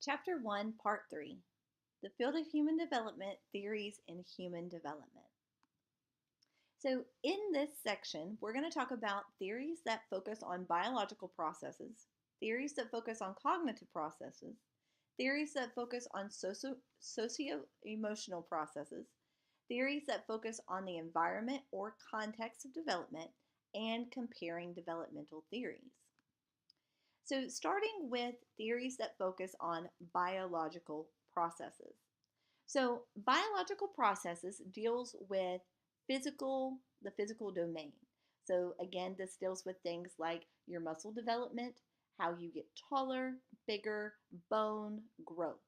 Chapter 1, Part 3, The Field of Human Development, Theories in Human Development. So, in this section, we're going to talk about theories that focus on biological processes, theories that focus on cognitive processes, theories that focus on socio-emotional processes, theories that focus on the environment or context of development, and comparing developmental theories. So, starting with theories that focus on biological processes. So, biological processes deals with the physical domain. So, again, this deals with things like your muscle development, how you get taller, bigger, bone growth.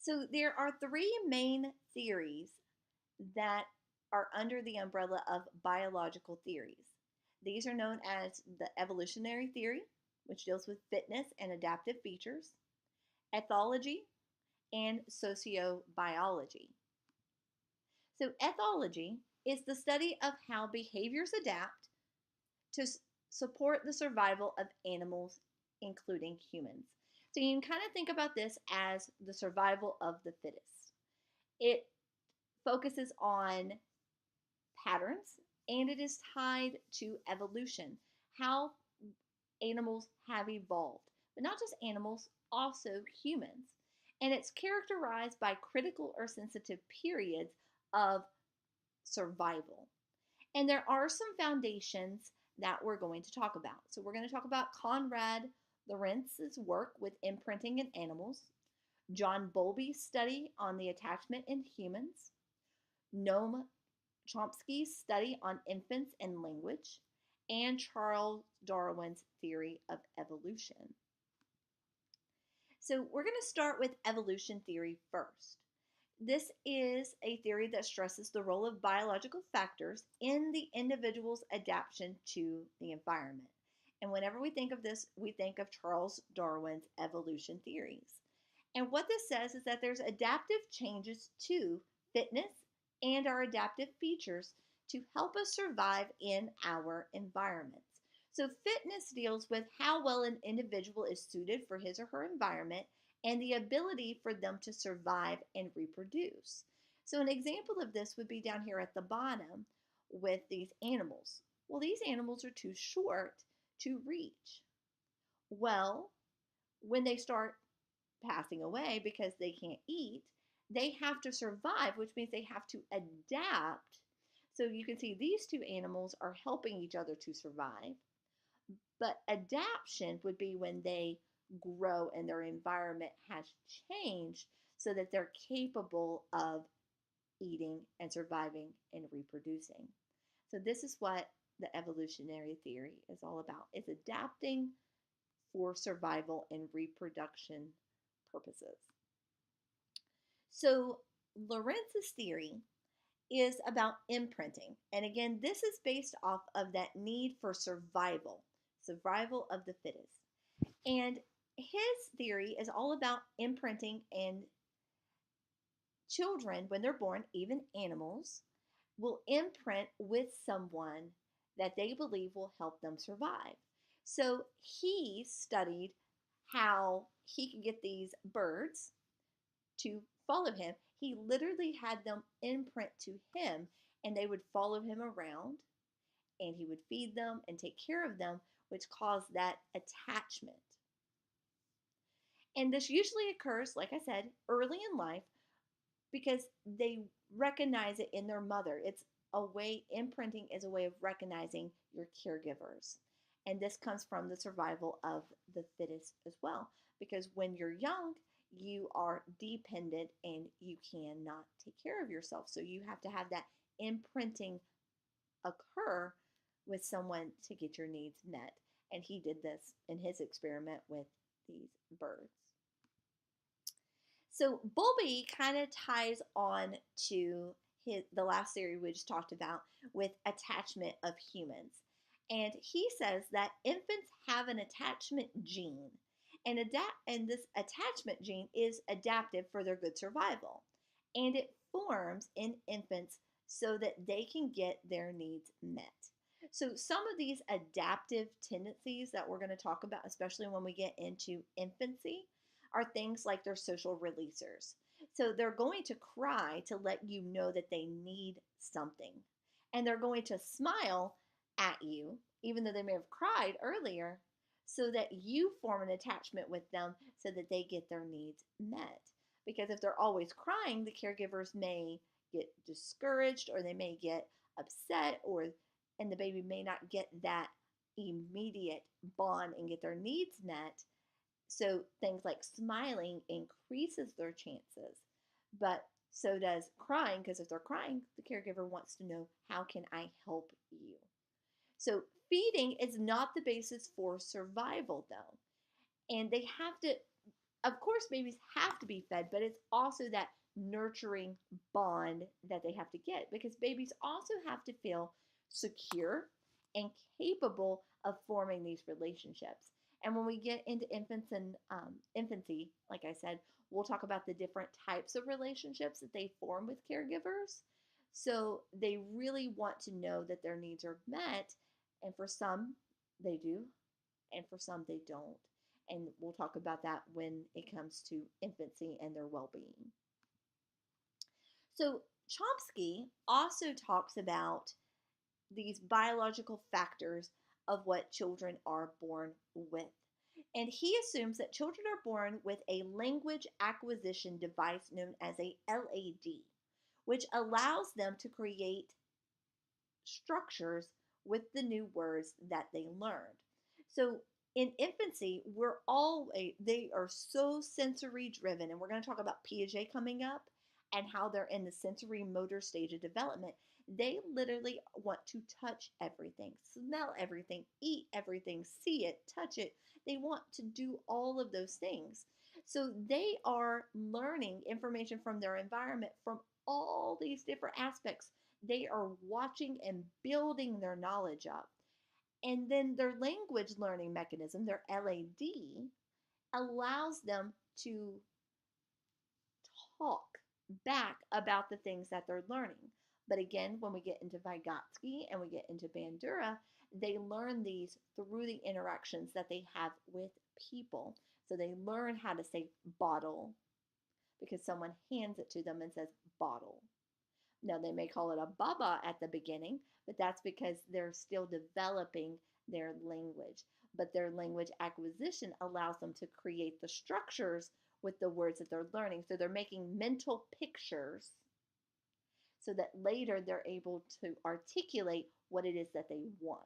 So, there are three main theories that are under the umbrella of biological theories. These are known as the evolutionary theory, which deals with fitness and adaptive features, ethology, and sociobiology. So, ethology is the study of how behaviors adapt to support the survival of animals, including humans. So, you can kind of think about this as the survival of the fittest. It focuses on patterns and it is tied to evolution, how animals have evolved, but not just animals, also humans. And it's characterized by critical or sensitive periods of survival. And there are some foundations that we're going to talk about. So we're going to talk about Konrad Lorenz's work with imprinting in animals, John Bowlby's study on the attachment in humans, Noam Chomsky's study on infants and language, and Charles Darwin's theory of evolution. So we're going to start with evolution theory first. This is a theory that stresses the role of biological factors in the individual's adaptation to the environment. And whenever we think of this, we think of Charles Darwin's evolution theories. And what this says is that there's adaptive changes to fitness and our adaptive features to help us survive in our environments. So, fitness deals with how well an individual is suited for his or her environment and the ability for them to survive and reproduce. So, an example of this would be down here at the bottom with these animals. Well, these animals are too short to reach. Well, when they start passing away because they can't eat, they have to survive, which means they have to adapt. So you can see these two animals are helping each other to survive. But adaptation would be when they grow and their environment has changed so that they're capable of eating and surviving and reproducing. So this is what the evolutionary theory is all about. It's adapting for survival and reproduction purposes. So Lorenz's theory is about imprinting. And again, this is based off of that need for survival of the fittest. And his theory is all about imprinting, and children, when they're born, even animals, will imprint with someone that they believe will help them survive. So he studied how he could get these birds to follow him. He literally had them imprint to him, and they would follow him around, and he would feed them and take care of them, which caused that attachment. And this usually occurs, like I said, early in life because they recognize it in their mother. It's a way, imprinting is a way of recognizing your caregivers. And this comes from the survival of the fittest as well. Because when you're young, you are dependent and you cannot take care of yourself. So you have to have that imprinting occur with someone to get your needs met. And he did this in his experiment with these birds. So Bowlby kind of ties on to the last theory we just talked about with attachment of humans. And he says that infants have an attachment gene. And this attachment gene is adaptive for their good survival. And it forms in infants so that they can get their needs met. So, some of these adaptive tendencies that we're going to talk about, especially when we get into infancy, are things like their social releasers. So, they're going to cry to let you know that they need something. And they're going to smile at you, even though they may have cried earlier, so that you form an attachment with them so that they get their needs met. Because if they're always crying, the caregivers may get discouraged or they may get upset, or and the baby may not get that immediate bond and get their needs met. So things like smiling increases their chances, but so does crying, because if they're crying, the caregiver wants to know, how can I help you? So feeding is not the basis for survival, though. And they have to, of course, babies have to be fed, but it's also that nurturing bond that they have to get, because babies also have to feel secure and capable of forming these relationships. And when we get into infants and infancy, like I said, we'll talk about the different types of relationships that they form with caregivers. So they really want to know that their needs are met, and for some, they do, and for some, they don't. And we'll talk about that when it comes to infancy and their well being. So, Chomsky also talks about these biological factors of what children are born with. And he assumes that children are born with a language acquisition device known as a LAD, which allows them to create structures with the new words that they learned. So in infancy, they are so sensory driven, and we're going to talk about Piaget coming up and how they're in the sensory motor stage of development. They literally want to touch everything, smell everything, eat everything, see it, touch it. They want to do all of those things. So they are learning information from their environment from all these different aspects. They are watching and building their knowledge up. And then their language learning mechanism, their LAD, allows them to talk back about the things that they're learning. But again, when we get into Vygotsky and we get into Bandura, they learn these through the interactions that they have with people. So they learn how to say bottle because someone hands it to them and says bottle. Now, they may call it a baba at the beginning, but that's because they're still developing their language. But their language acquisition allows them to create the structures with the words that they're learning. So they're making mental pictures so that later they're able to articulate what it is that they want.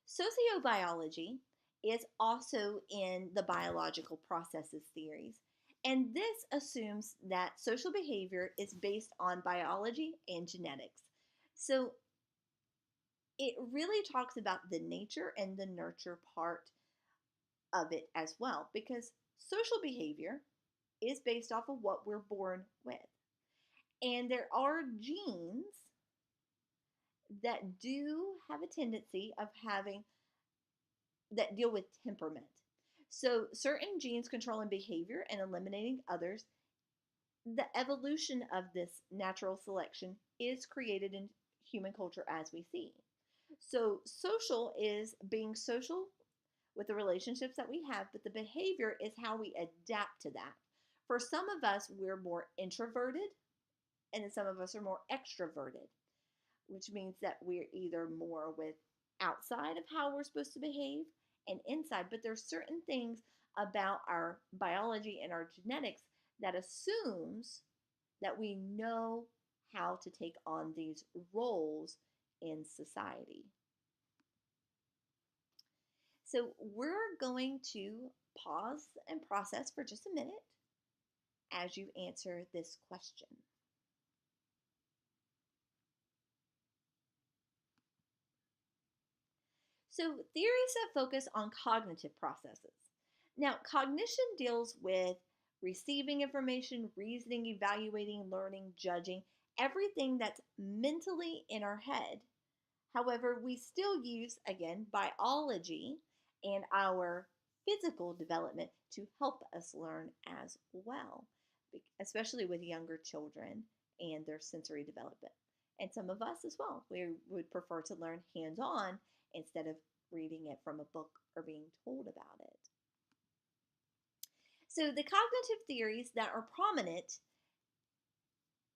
Sociobiology is also in the biological processes theories. And this assumes that social behavior is based on biology and genetics. So it really talks about the nature and the nurture part of it as well, because social behavior is based off of what we're born with. And there are genes that do have a tendency of having that deal with temperament. So certain genes controlling behavior and eliminating others. The evolution of this natural selection is created in human culture as we see. So social is being social with the relationships that we have, but the behavior is how we adapt to that. For some of us, we're more introverted, and then some of us are more extroverted, which means that we're either more with outside of how we're supposed to behave and inside. But there's certain things about our biology and our genetics that assumes that we know how to take on these roles in society. So we're going to pause and process for just a minute as you answer this question. So theories that focus on cognitive processes. Now, cognition deals with receiving information, reasoning, evaluating, learning, judging, everything that's mentally in our head. However, we still use, again, biology and our physical development to help us learn as well, especially with younger children and their sensory development. And some of us as well, we would prefer to learn hands on instead of reading it from a book or being told about it. So, the cognitive theories that are prominent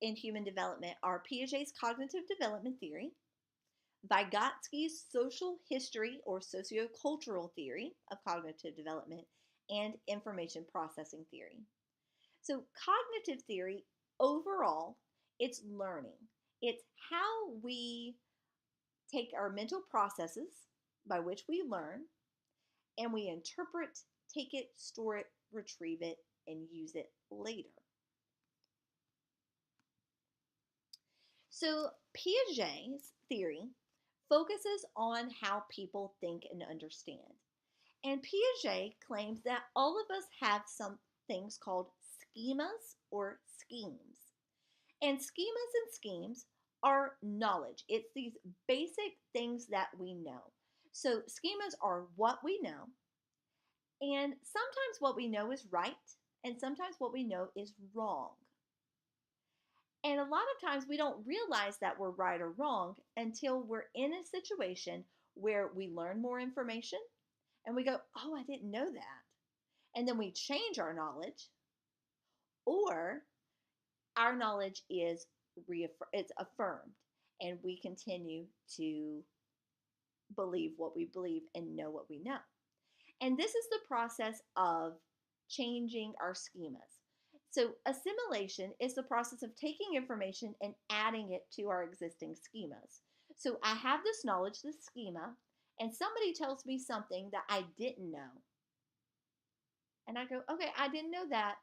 in human development are Piaget's cognitive development theory, Vygotsky's social history or sociocultural theory of cognitive development, and information processing theory. So, cognitive theory overall, it's learning. It's how we take our mental processes by which we learn and we interpret, take it, store it, retrieve it, and use it later. So, Piaget's theory focuses on how people think and understand. And Piaget claims that all of us have some things called schemas or schemes. And schemas and schemes are knowledge. It's these basic things that we know. So schemas are what we know. And sometimes what we know is right, and sometimes what we know is wrong. And a lot of times we don't realize that we're right or wrong until we're in a situation where we learn more information and we go, oh, I didn't know that. And then we change our knowledge, or our knowledge is it's affirmed, and we continue to believe what we believe and know what we know. And this is the process of changing our schemas. So assimilation is the process of taking information and adding it to our existing schemas. So I have this knowledge, this schema, and somebody tells me something that I didn't know. And I go, okay, I didn't know that.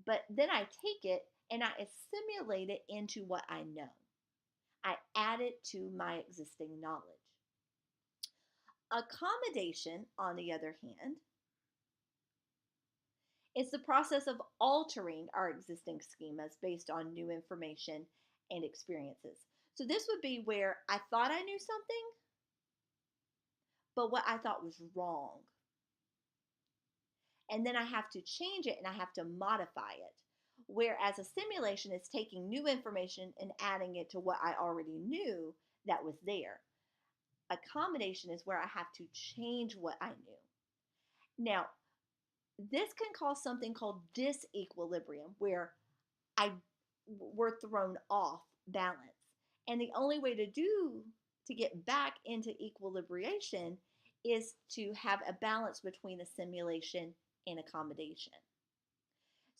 But then I take it and I assimilate it into what I know. I add it to my existing knowledge. Accommodation, on the other hand, is the process of altering our existing schemas based on new information and experiences. So this would be where I thought I knew something, but what I thought was wrong. And then I have to change it and I have to modify it. Whereas assimilation is taking new information and adding it to what I already knew that was there. Accommodation is where I have to change what I knew. Now, this can cause something called disequilibrium, where we're thrown off balance. And the only way to get back into equilibration is to have a balance between assimilation and accommodation.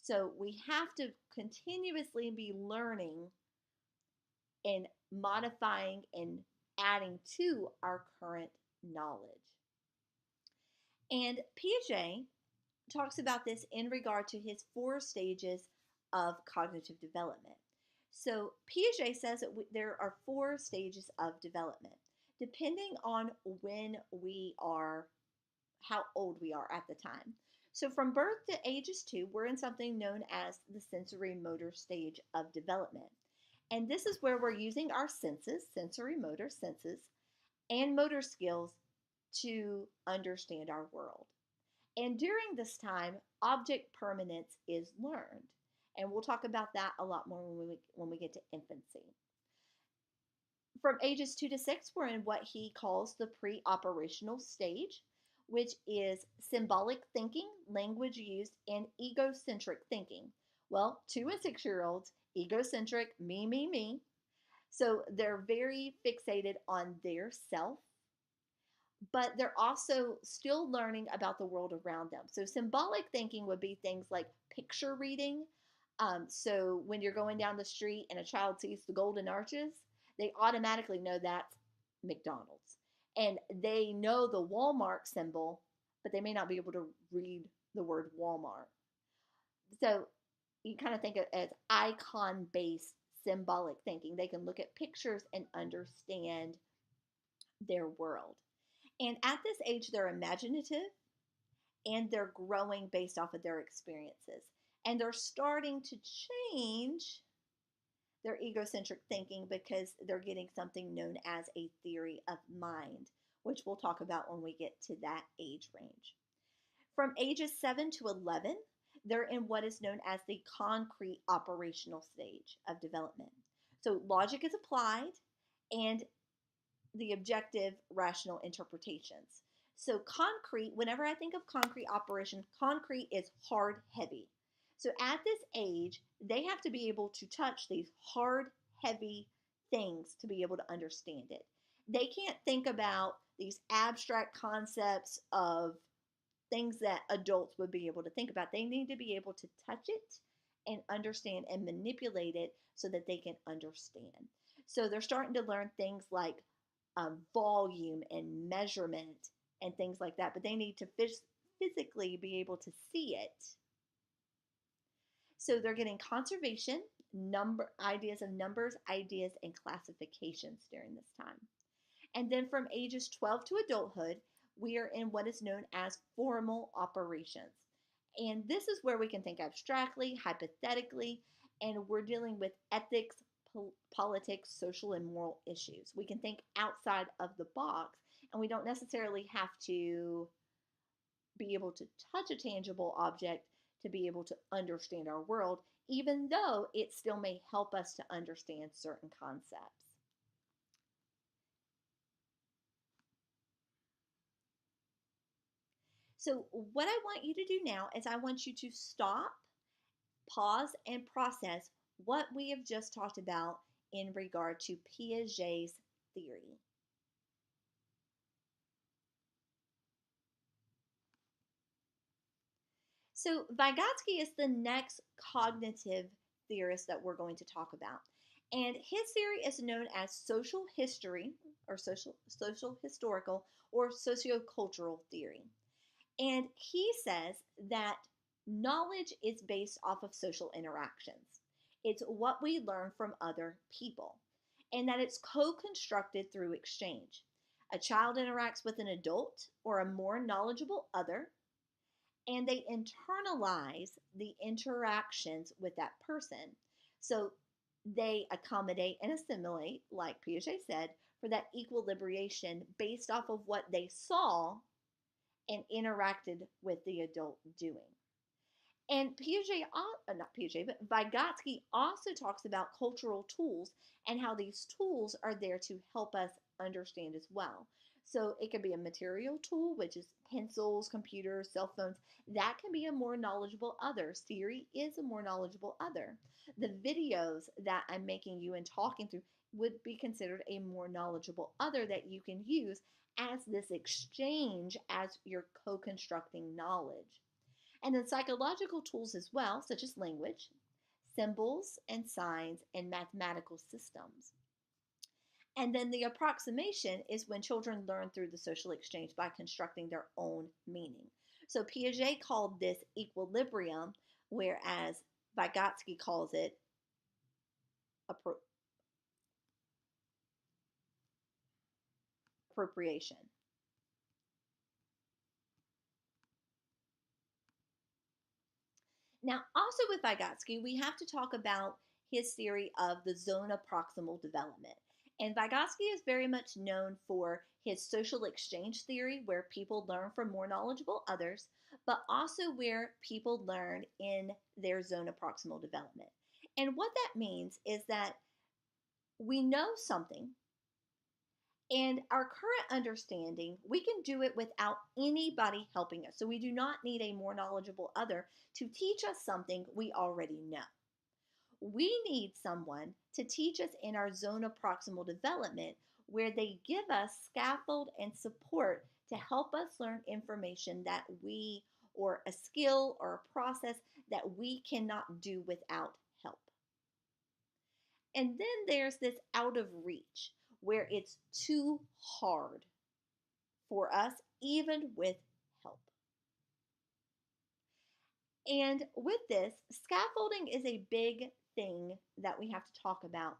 So we have to continuously be learning and modifying and adding to our current knowledge. And Piaget talks about this in regard to his 4 stages of cognitive development. So Piaget says that there are 4 stages of development, depending on how old we are at the time. So from birth to ages 2, we're in something known as the sensory motor stage of development. And this is where we're using our senses, sensory motor senses, and motor skills to understand our world. And during this time, object permanence is learned. And we'll talk about that a lot more when we get to infancy. From ages 2 to 6, we're in what he calls the pre-operational stage, which is symbolic thinking, language used, and egocentric thinking. Well, 2 and 6-year-olds, egocentric, me, me, me. So they're very fixated on their self, but they're also still learning about the world around them. So symbolic thinking would be things like picture reading. So when you're going down the street and a child sees the golden arches, they automatically know that's McDonald's. And they know the Walmart symbol, but they may not be able to read the word Walmart. So you kind of think of it as icon-based symbolic thinking. They can look at pictures and understand their world. And at this age, they're imaginative and they're growing based off of their experiences. And they're starting to change their egocentric thinking because they're getting something known as a theory of mind, which we'll talk about when we get to that age range. From ages 7 to 11, They're in what is known as the concrete operational stage of development. So logic is applied and the objective rational interpretations. So concrete, whenever I think of concrete operation, concrete is hard, heavy. So at this age, they have to be able to touch these hard, heavy things to be able to understand it. They can't think about these abstract concepts of things that adults would be able to think about. They need to be able to touch it and understand and manipulate it so that they can understand. So they're starting to learn things like volume and measurement and things like that, but they need to physically be able to see it. So they're getting conservation, ideas of numbers, ideas, and classifications during this time. And then from ages 12 to adulthood, we are in what is known as formal operations. And this is where we can think abstractly, hypothetically, and we're dealing with ethics, politics, social, and moral issues. We can think outside of the box, and we don't necessarily have to be able to touch a tangible object to be able to understand our world, even though it still may help us to understand certain concepts. So what I want you to do now is I want you to stop, pause, and process what we have just talked about in regard to Piaget's theory. So Vygotsky is the next cognitive theorist that we're going to talk about. And his theory is known as social history or social historical or sociocultural theory. And he says that knowledge is based off of social interactions. It's what we learn from other people, and that it's co-constructed through exchange. A child interacts with an adult or a more knowledgeable other, and they internalize the interactions with that person. So they accommodate and assimilate, like Piaget said, for that equilibration based off of what they saw and interacted with the adult doing. And Piaget, not Piaget, but Vygotsky also talks about cultural tools and how these tools are there to help us understand as well. So it could be a material tool, which is pencils, computers, cell phones. That can be a more knowledgeable other. Siri is a more knowledgeable other. The videos that I'm making you and talking through would be considered a more knowledgeable other that you can use as this exchange as you're co-constructing knowledge. And then psychological tools as well, such as language, symbols and signs, and mathematical systems. And then the approximation is when children learn through the social exchange by constructing their own meaning. So Piaget called this equilibrium, whereas Vygotsky calls it appropriation. Now, also with Vygotsky, we have to talk about his theory of the zone of proximal development. And Vygotsky is very much known for his social exchange theory, where people learn from more knowledgeable others, but also where people learn in their zone of proximal development. And what that means is that we know something, and our current understanding, we can do it without anybody helping us. So we do not need a more knowledgeable other to teach us something we already know. We need someone to teach us in our zone of proximal development, where they give us scaffold and support to help us learn information that we, or a skill or a process that we cannot do without help. And then there's this out of reach, where it's too hard for us, even with help. And with this, scaffolding is a big thing that we have to talk about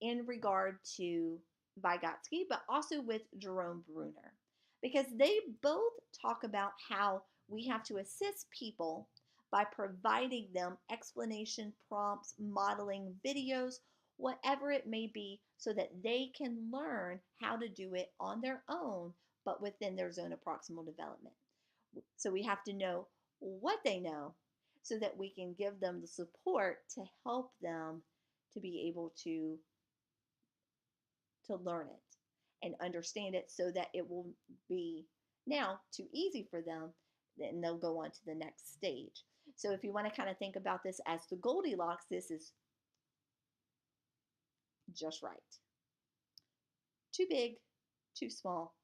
in regard to Vygotsky, but also with Jerome Bruner, because they both talk about how we have to assist people by providing them explanation, prompts, modeling, videos, whatever it may be, so that they can learn how to do it on their own, but within their zone of proximal development. So we have to know what they know so that we can give them the support to help them to be able to learn it and understand it so that it will be now too easy for them, then they'll go on to the next stage. So if you want to kind of think about this as the Goldilocks, this is just right. Too big, too small,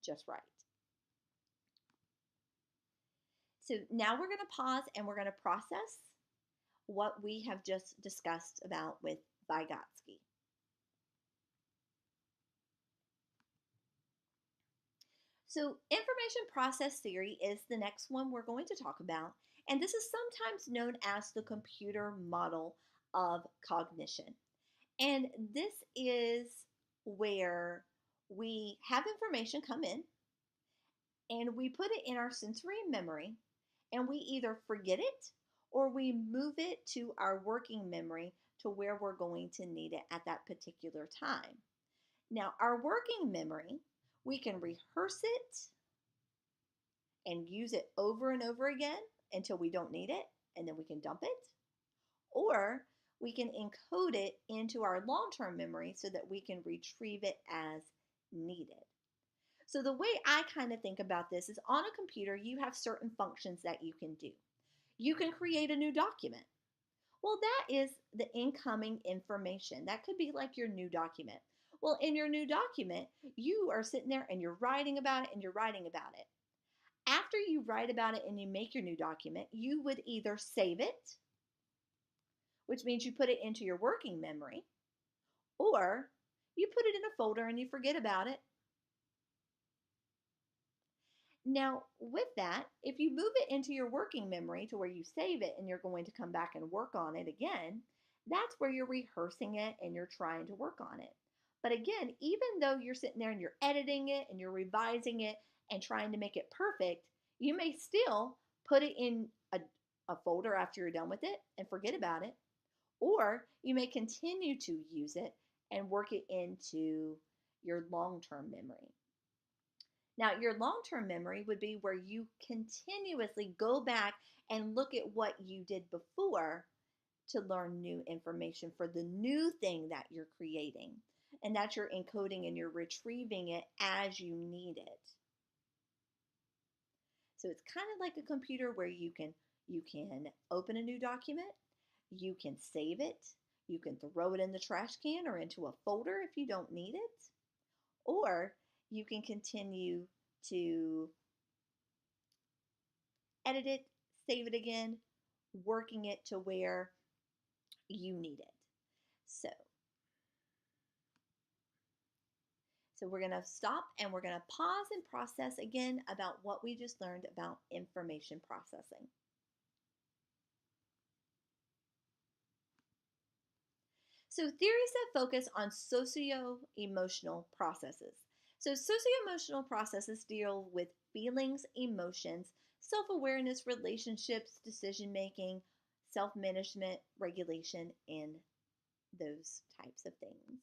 just right. So now we're going to pause and we're going to process what we have just discussed about with Vygotsky. So information process theory is the next one we're going to talk about, and this is sometimes known as the computer model of cognition. And this is where we have information come in and we put it in our sensory memory, and we either forget it or we move it to our working memory to where we're going to need it at that particular time. Now, our working memory, we can rehearse it and use it over and over again until we don't need it, and then we can dump it. Or we can encode it into our long-term memory so that we can retrieve it as needed. So the way I kind of think about this is, on a computer, you have certain functions that you can do. You can create a new document. Well, that is the incoming information. That could be like your new document. Well, in your new document, you are sitting there and you're writing about it and you're writing about it. After you write about it and you make your new document, you would either save it, which means you put it into your working memory, or you put it in a folder and you forget about it. Now, with that, if you move it into your working memory to where you save it and you're going to come back and work on it again, that's where you're rehearsing it and you're trying to work on it. But again, even though you're sitting there and you're editing it and you're revising it and trying to make it perfect, you may still put it in a folder after you're done with it and forget about it. Or you may continue to use it and work it into your long-term memory. Now, your long-term memory would be where you continuously go back and look at what you did before to learn new information for the new thing that you're creating, and that you're encoding and you're retrieving it as you need it. So it's kind of like a computer where you can open a new document, you can save it, you can throw it in the trash can or into a folder if you don't need it, or you can continue to edit it, save it again, working it to where you need it. So we're going to stop and we're going to pause and process again about what we just learned about information processing. So theories that focus on socio-emotional processes. So socio-emotional processes deal with feelings, emotions, self-awareness, relationships, decision-making, self-management, regulation, and those types of things.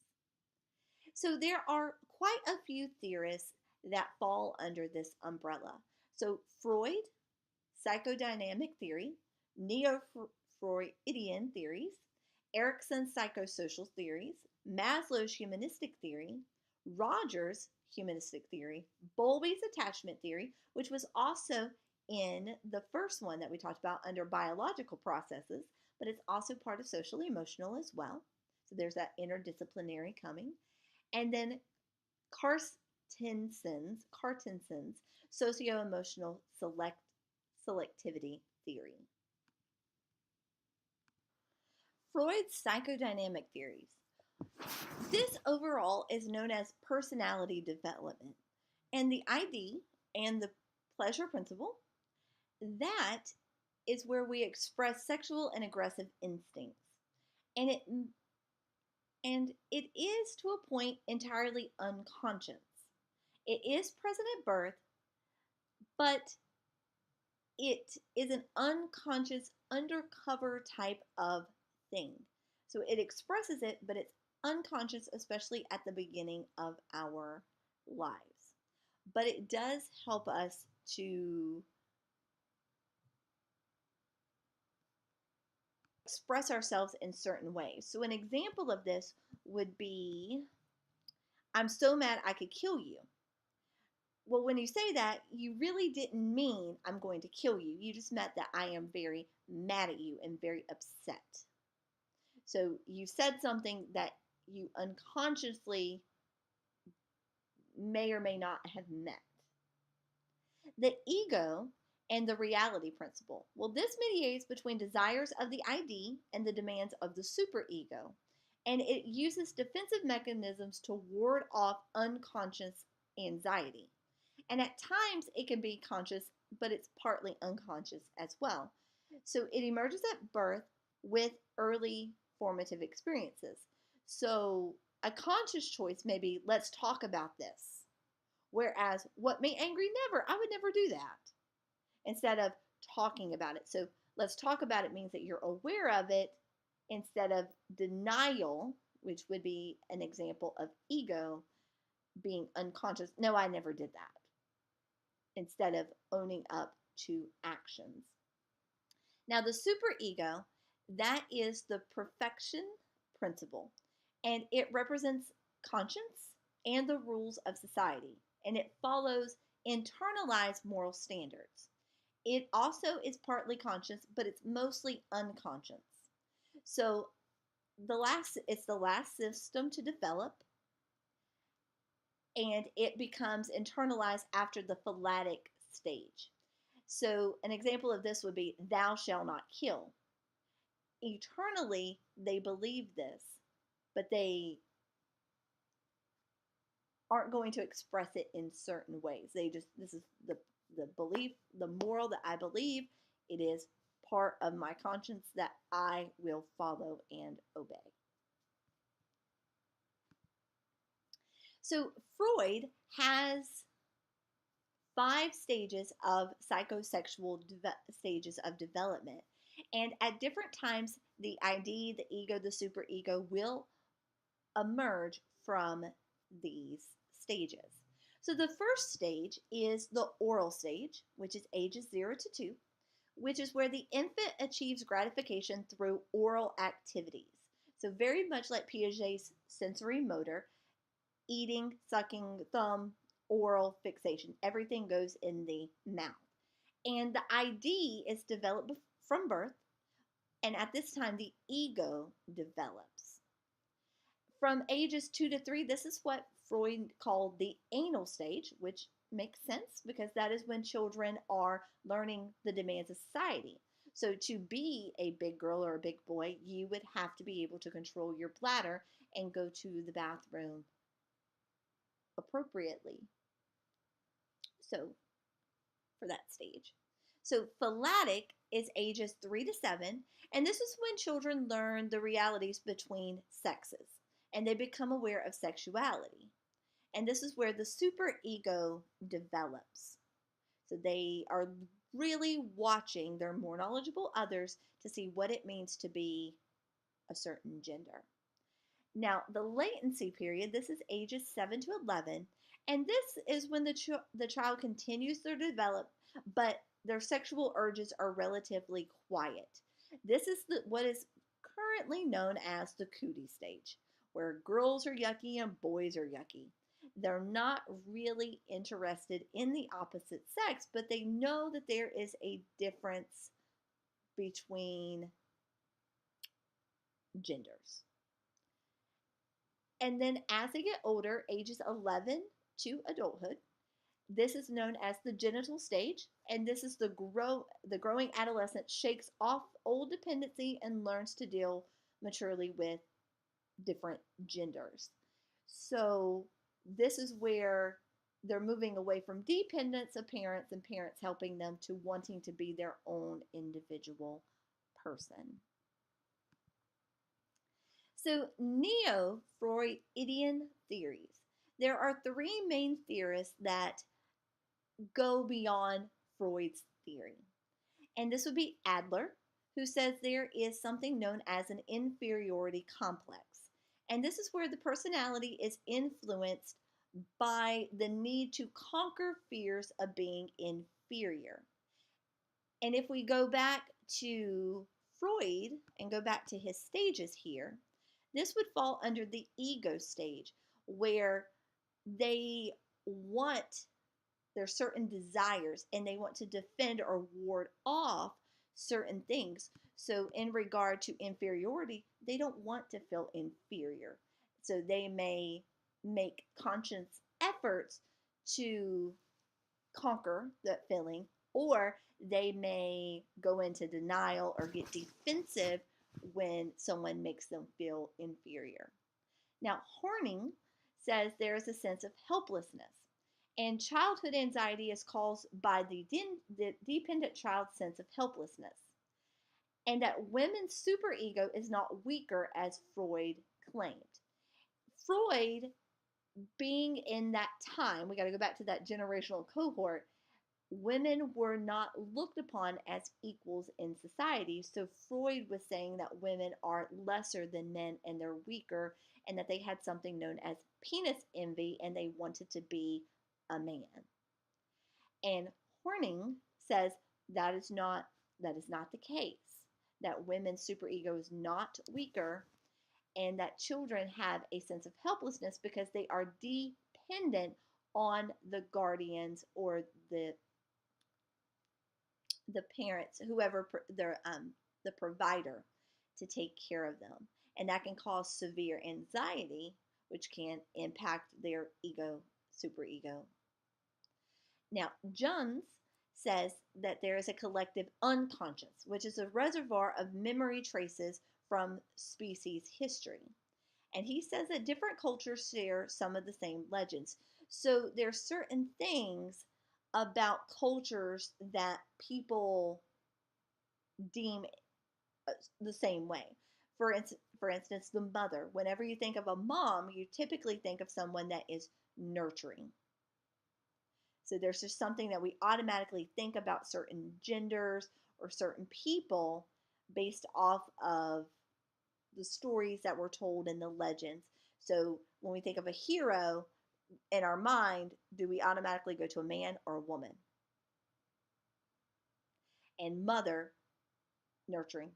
So there are quite a few theorists that fall under this umbrella. So Freud, psychodynamic theory, neo-Freudian theories, Erikson's psychosocial theories, Maslow's humanistic theory, Rogers' humanistic theory, Bowlby's attachment theory, which was also in the first one that we talked about under biological processes, but it's also part of social emotional as well. So there's that interdisciplinary coming. And then Cartenson's socio-emotional selectivity theory. Freud's psychodynamic theories. This overall is known as personality development. And the ID and the pleasure principle, that is where we express sexual and aggressive instincts. And it is to a point entirely unconscious. It is present at birth, but it is an unconscious, undercover type of thing. So it expresses it, but it's unconscious, especially at the beginning of our lives. But it does help us to express ourselves in certain ways. So, an example of this would be, I'm so mad I could kill you. Well, when you say that, you really didn't mean I'm going to kill you. You just meant that I am very mad at you and very upset. So, you said something that you unconsciously may or may not have meant. The ego and the reality principle. Well, this mediates between desires of the ID and the demands of the superego, and it uses defensive mechanisms to ward off unconscious anxiety. And at times it can be conscious, but it's partly unconscious as well. So it emerges at birth with early formative experiences. So a conscious choice may be, let's talk about this. Whereas what made angry, never, I would never do that, instead of talking about it. So let's talk about it means that you're aware of it instead of denial, which would be an example of ego being unconscious. No, I never did that, instead of owning up to actions. Now, the superego, that is the perfection principle, and it represents conscience and the rules of society, and it follows internalized moral standards. It also is partly conscious, but it's mostly unconscious. So it's the last system to develop, and it becomes internalized after the phallic stage. So an example of this would be, thou shalt not kill. Eternally, they believe this, but they aren't going to express it in certain ways. This is the belief, the moral that I believe. It is part of my conscience that I will follow and obey. So Freud has 5 stages of psychosexual stages of development. And at different times, the ID, the ego, the superego will emerge from these stages. So the first stage is the oral stage, which is ages 0 to 2, which is where the infant achieves gratification through oral activities. So very much like Piaget's sensory motor, eating, sucking, thumb, oral fixation. Everything goes in the mouth. And the ID is developed from birth, and at this time the ego develops. From ages 2 to 3, this is what Freud called the anal stage, which makes sense because that is when children are learning the demands of society. So to be a big girl or a big boy, you would have to be able to control your bladder and go to the bathroom appropriately. So for that stage. So phallic is ages 3 to 7, and this is when children learn the realities between sexes and they become aware of sexuality. And this is where the superego develops. So they are really watching their more knowledgeable others to see what it means to be a certain gender. Now, the latency period, this is ages 7 to 11, and this is when the child continues to develop, but their sexual urges are relatively quiet. This is what is currently known as the cootie stage, where girls are yucky and boys are yucky. They're not really interested in the opposite sex, but they know that there is a difference between genders. And then as they get older, ages 11 to adulthood, this is known as the genital stage, and this is the growing adolescent shakes off old dependency and learns to deal maturely with different genders. So this is where they're moving away from dependence of parents and parents helping them to wanting to be their own individual person. So neo-Freudian theories. There are 3 main theorists that go beyond Freud's theory. And this would be Adler, who says there is something known as an inferiority complex. And this is where the personality is influenced by the need to conquer fears of being inferior. And if we go back to Freud, and go back to his stages here, this would fall under the ego stage where they want there's certain desires and they want to defend or ward off certain things. So, in regard to inferiority, they don't want to feel inferior. So, they may make conscious efforts to conquer that feeling, or they may go into denial or get defensive when someone makes them feel inferior. Now, Horning says there is a sense of helplessness, and childhood anxiety is caused by the dependent child's sense of helplessness, and that women's superego is not weaker as Freud claimed. Freud, being in that time, we got to go back to that generational cohort, women were not looked upon as equals in society. So Freud was saying that women are lesser than men and they're weaker, and that they had something known as penis envy and they wanted to be a man. And Horning says that is not the case. That women's superego is not weaker, and that children have a sense of helplessness because they are dependent on the guardians or the parents, whoever the provider, to take care of them, and that can cause severe anxiety, which can impact their superego. Now, Jones says that there is a collective unconscious, which is a reservoir of memory traces from species history. And he says that different cultures share some of the same legends. So there are certain things about cultures that people deem the same way. For instance, the mother. Whenever you think of a mom, you typically think of someone that is nurturing. So there's just something that we automatically think about certain genders or certain people based off of the stories that were told in the legends. So when we think of a hero in our mind, do we automatically go to a man or a woman? And mother, nurturing.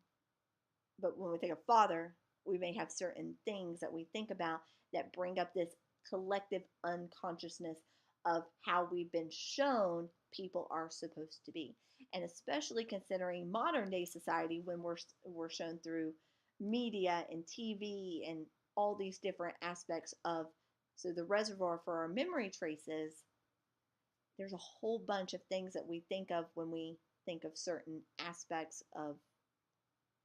But when we think of father, we may have certain things that we think about that bring up this collective unconsciousness of how we've been shown people are supposed to be. And especially considering modern day society, when we're shown through media and TV and all these different aspects of, so the reservoir for our memory traces, there's a whole bunch of things that we think of when we think of certain aspects of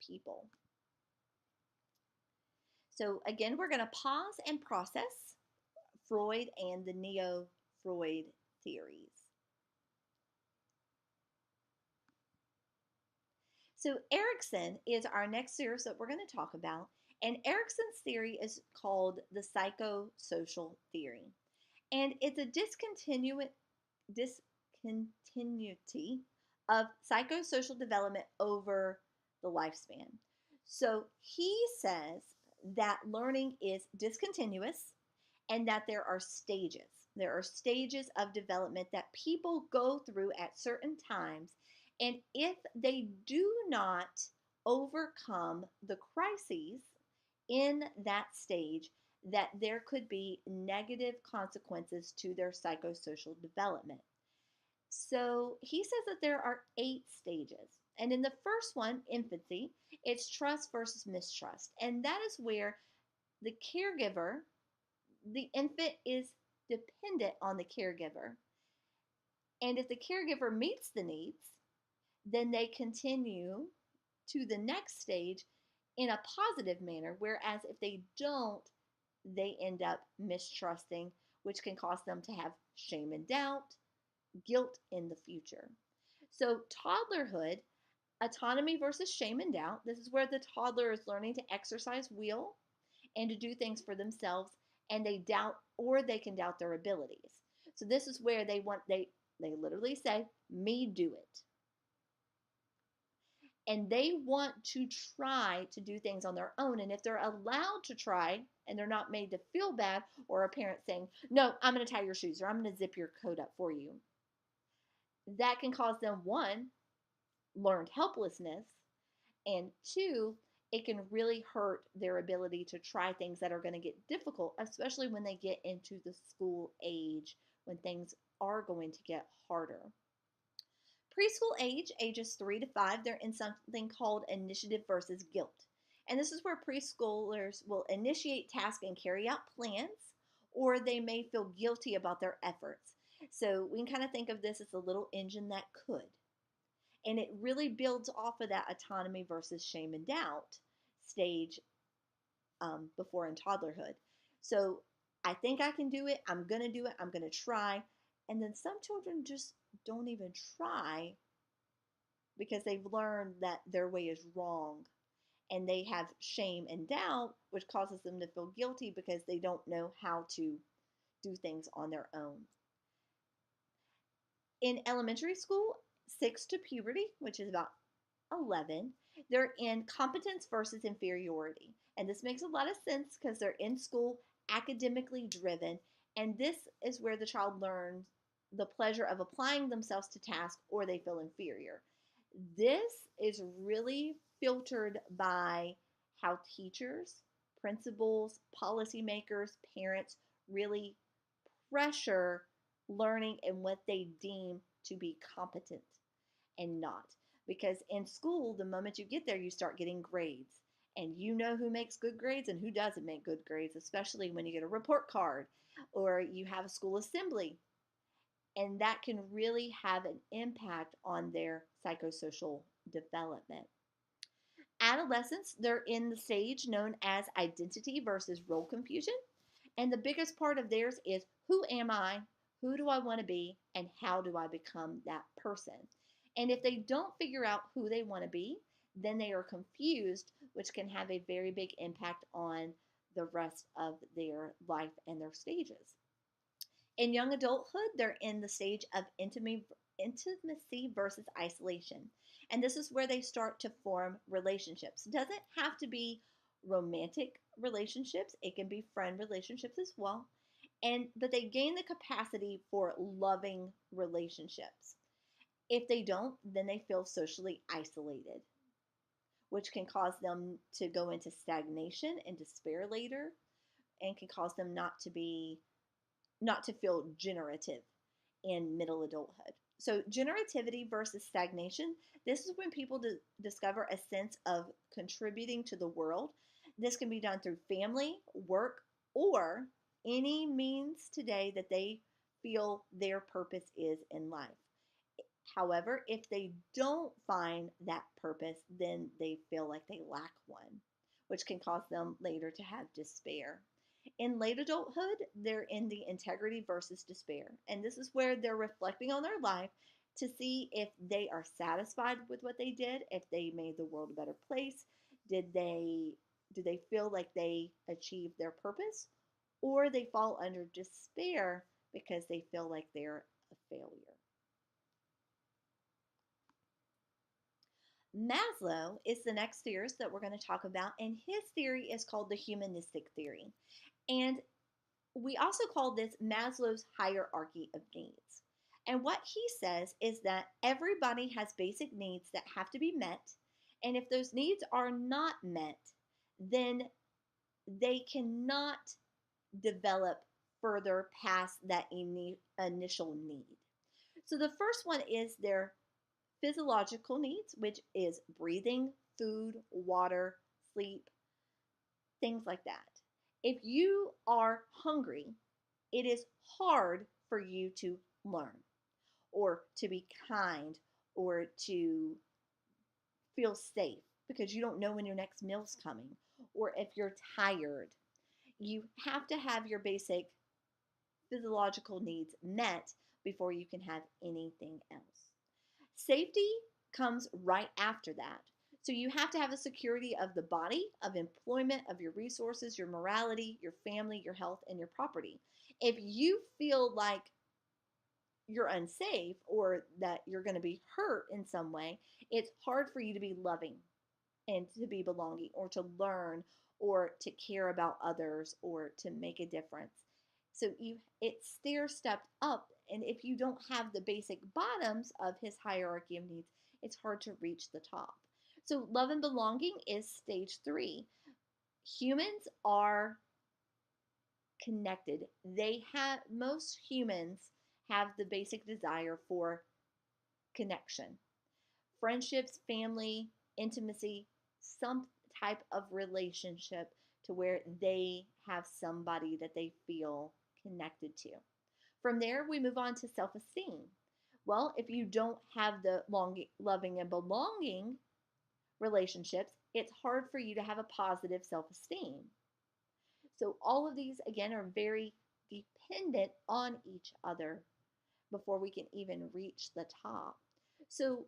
people. So again, we're going to pause and process Freud and the Neo-Freud theories. So Erikson is our next series that we're going to talk about, and Erikson's theory is called the psychosocial theory, and it's a discontinuity of psychosocial development over the lifespan. So he says that learning is discontinuous and that there are stages. There are stages of development that people go through at certain times, and if they do not overcome the crises in that stage, that there could be negative consequences to their psychosocial development. So he says that there are 8 stages. And in the first one, infancy, it's trust versus mistrust. And that is where the caregiver, the infant is dependent on the caregiver. And if the caregiver meets the needs, then they continue to the next stage in a positive manner. Whereas if they don't, they end up mistrusting, which can cause them to have shame and doubt, guilt in the future. So toddlerhood, autonomy versus shame and doubt. This is where the toddler is learning to exercise will and to do things for themselves, and they doubt, or they can doubt their abilities. So this is where they literally say, me do it. And they want to try to do things on their own. And if they're allowed to try and they're not made to feel bad, or a parent saying, no, I'm going to tie your shoes, or I'm going to zip your coat up for you, that can cause them, one, learned helplessness, And two, it can really hurt their ability to try things that are going to get difficult, especially when they get into the school age, when things are going to get harder. Preschool age, ages 3 to 5, they're in something called initiative versus guilt. And this is where preschoolers will initiate tasks and carry out plans, or they may feel guilty about their efforts. So we can kind of think of this as a little engine that could. And it really builds off of that autonomy versus shame and doubt stage before in toddlerhood. So I think I can do it. I'm going to do it. I'm going to try. And then some children just don't even try because they've learned that their way is wrong. And they have shame and doubt, which causes them to feel guilty because they don't know how to do things on their own. In elementary school, 6 to puberty, which is about 11, they're in competence versus inferiority. And this makes a lot of sense because they're in school, academically driven. And this is where the child learns the pleasure of applying themselves to tasks or they feel inferior. This is really filtered by how teachers, principals, policymakers, parents really pressure learning and what they deem to be competent and not. Because in school, the moment you get there, you start getting grades. And you know who makes good grades and who doesn't make good grades, especially when you get a report card or you have a school assembly. And that can really have an impact on their psychosocial development. Adolescents, they're in the stage known as identity versus role confusion. And the biggest part of theirs is who am I? Who do I want to be? And how do I become that person? And if they don't figure out who they want to be, then they are confused, which can have a very big impact on the rest of their life and their stages. In young adulthood, they're in the stage of intimacy versus isolation. And this is where they start to form relationships. It doesn't have to be romantic relationships, it can be friend relationships as well. But they gain the capacity for loving relationships. If they don't, then they feel socially isolated, which can cause them to go into stagnation and despair later and can cause them not to feel generative in middle adulthood. So, generativity versus stagnation, this is when people discover a sense of contributing to the world. This can be done through family, work, or any means today that they feel their purpose is in life. However, if they don't find that purpose, then they feel like they lack one, which can cause them later to have despair. In late adulthood, they're in the integrity versus despair. And this is where they're reflecting on their life to see if they are satisfied with what they did, if they made the world a better place, do they feel like they achieved their purpose, or they fall under despair because they feel like they're a failure. Maslow is the next theorist that we're going to talk about, and his theory is called the humanistic theory. And we also call this Maslow's hierarchy of needs. And what he says is that everybody has basic needs that have to be met. And if those needs are not met, then they cannot develop further past that initial need. So the first one is their physiological needs, which is breathing, food, water, sleep, things like that. If you are hungry, it is hard for you to learn or to be kind or to feel safe because you don't know when your next meal's coming. Or if you're tired, you have to have your basic physiological needs met before you can have anything else. Safety comes right after that. So you have to have the security of the body, of employment, of your resources, your morality, your family, your health, and your property. If you feel like you're unsafe or that you're going to be hurt in some way, it's hard for you to be loving and to be belonging or to learn or to care about others or to make a difference. So it's stair stepped up, and if you don't have the basic bottoms of his hierarchy of needs, it's hard to reach the top. So, love and belonging is stage 3. Humans are connected. Most humans have the basic desire for connection, friendships, family, intimacy, some type of relationship to where they have somebody that they feel connected to. From there, we move on to self esteem. Well, if you don't have the loving and belonging relationships, it's hard for you to have a positive self esteem. So, all of these, again, are very dependent on each other before we can even reach the top. So,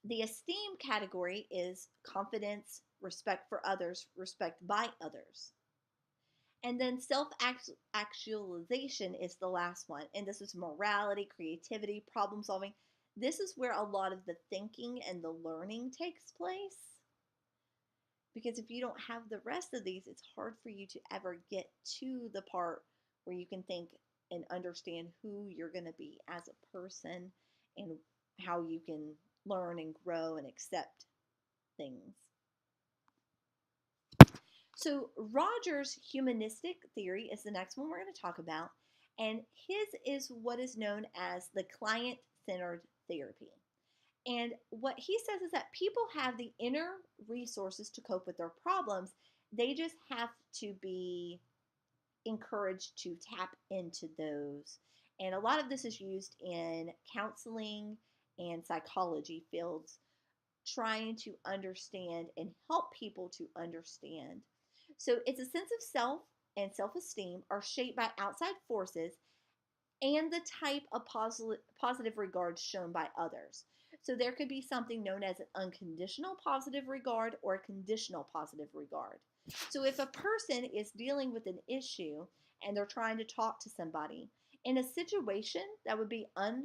the esteem category is confidence, respect for others, respect by others. And then self actualization is the last one. And this is morality, creativity, problem solving. This is where a lot of the thinking and the learning takes place. Because if you don't have the rest of these, it's hard for you to ever get to the part where you can think and understand who you're going to be as a person and how you can learn and grow and accept things. So, Rogers' humanistic theory is the next one we're going to talk about, and his is what is known as the client centered therapy. And what he says is that people have the inner resources to cope with their problems, they just have to be encouraged to tap into those. And a lot of this is used in counseling and psychology fields, trying to understand and help people to understand. So it's a sense of self and self esteem are shaped by outside forces and the type of positive regard shown by others. So there could be something known as an unconditional positive regard or a conditional positive regard. So if a person is dealing with an issue and they're trying to talk to somebody, in a situation that would be an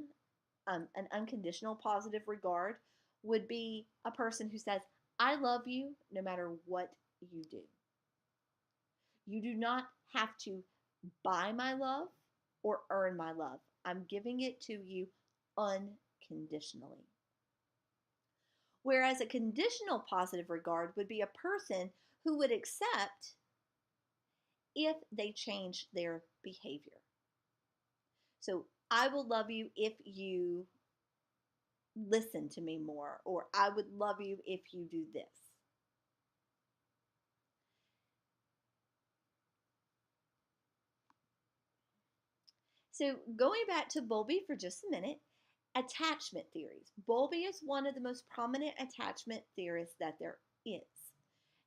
unconditional positive regard would be a person who says, I love you no matter what you do. You do not have to buy my love or earn my love. I'm giving it to you unconditionally. Whereas a conditional positive regard would be a person who would accept if they change their behavior. So I will love you if you listen to me more, or I would love you if you do this. So going back to Bowlby for just a minute, attachment theories. Bowlby is one of the most prominent attachment theorists that there is.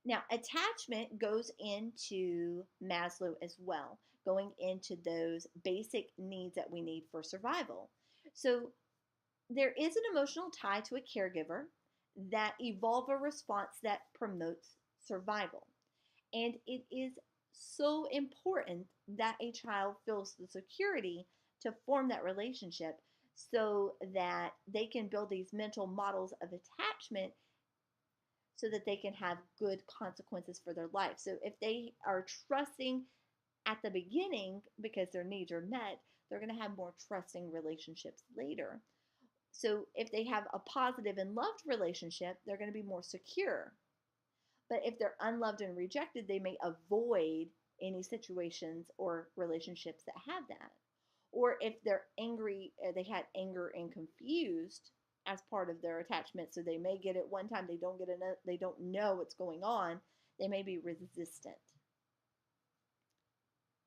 Now, attachment goes into Maslow as well, going into those basic needs that we need for survival. So there is an emotional tie to a caregiver that evolve a response that promotes survival. And it is so important that a child feels the security to form that relationship so that they can build these mental models of attachment so that they can have good consequences for their life. So if they are trusting at the beginning because their needs are met, they're going to have more trusting relationships later. So if they have a positive and loved relationship, they're going to be more secure. But if they're unloved and rejected, they may avoid any situations or relationships that have that. Or if they're angry, they had anger and confused as part of their attachment, so they may get it one time, they don't get it, they don't know what's going on, they may be resistant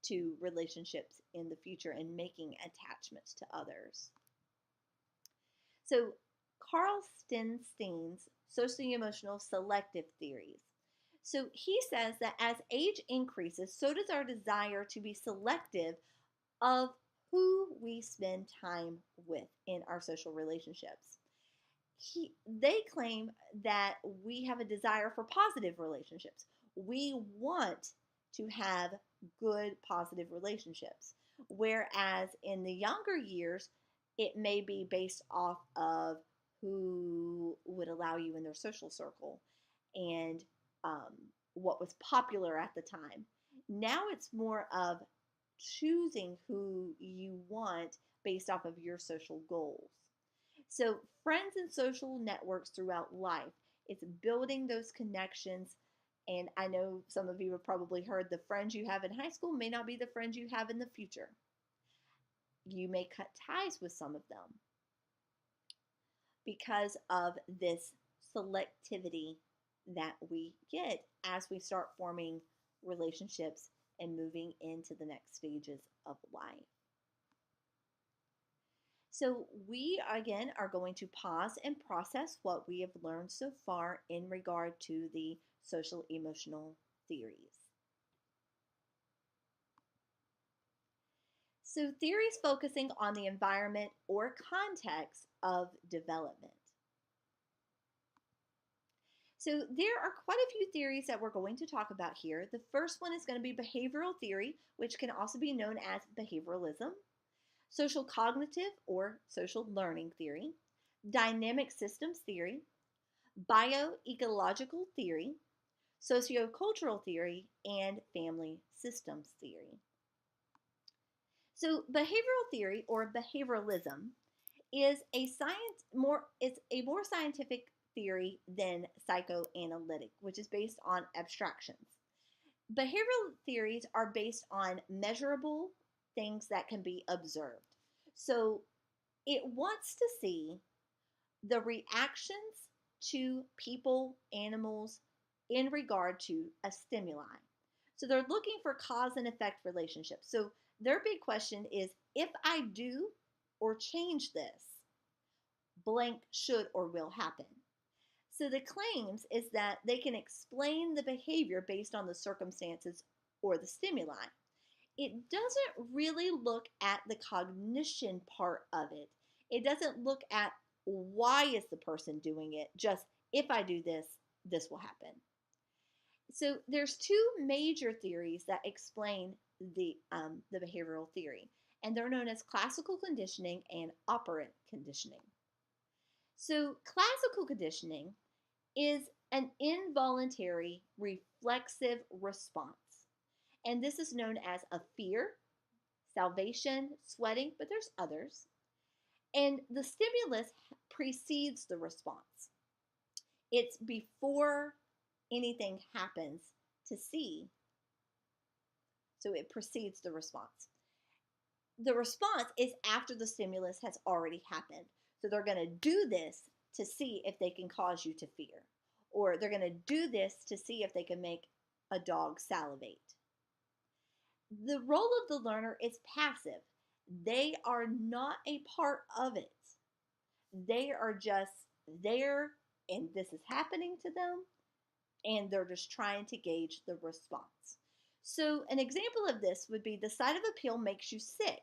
to relationships in the future and making attachments to others. So Carl Stinstein's socio-emotional selective theories. So he says that as age increases, so does our desire to be selective of who we spend time with in our social relationships. They claim that we have a desire for positive relationships. We want to have good, positive relationships. Whereas in the younger years, it may be based off of who would allow you in their social circle and um, what was popular at the time. Now it's more of choosing who you want based off of your social goals. So, friends and social networks throughout life. It's building those connections. And I know some of you have probably heard the friends you have in high school may not be the friends you have in the future. You may cut ties with some of them because of this selectivity that we get as we start forming relationships and moving into the next stages of life. So we again are going to pause and process what we have learned so far in regard to the social emotional theories. So theories focusing on the environment or context of development. So there are quite a few theories that we're going to talk about here. The first one is going to be behavioral theory, which can also be known as behavioralism. Social cognitive or social learning theory, dynamic systems theory, bioecological theory, sociocultural theory, and family systems theory. So behavioral theory or behavioralism is it's a more scientific theory than psychoanalytic, which is based on abstractions. Behavioral theories are based on measurable things that can be observed. So it wants to see the reactions to people, animals, in regard to a stimuli. So they're looking for cause and effect relationships. So their big question is, if I do or change this, blank should or will happen. So the claims is that they can explain the behavior based on the circumstances or the stimuli. It doesn't really look at the cognition part of it. It doesn't look at why is the person doing it, just if I do this, this will happen. So there's two major theories that explain the behavioral theory, and they're known as classical conditioning and operant conditioning. So classical conditioning is an involuntary reflexive response. And this is known as a fear, salvation, sweating, but there's others. And the stimulus precedes the response. It's before anything happens to see. So it precedes the response. The response is after the stimulus has already happened. So they're going to do this to see if they can cause you to fear. Or they're going to do this to see if they can make a dog salivate. The role of the learner is passive. They are not a part of it. They are just there, and this is happening to them, and they're just trying to gauge the response. So an example of this would be the sight of a pill makes you sick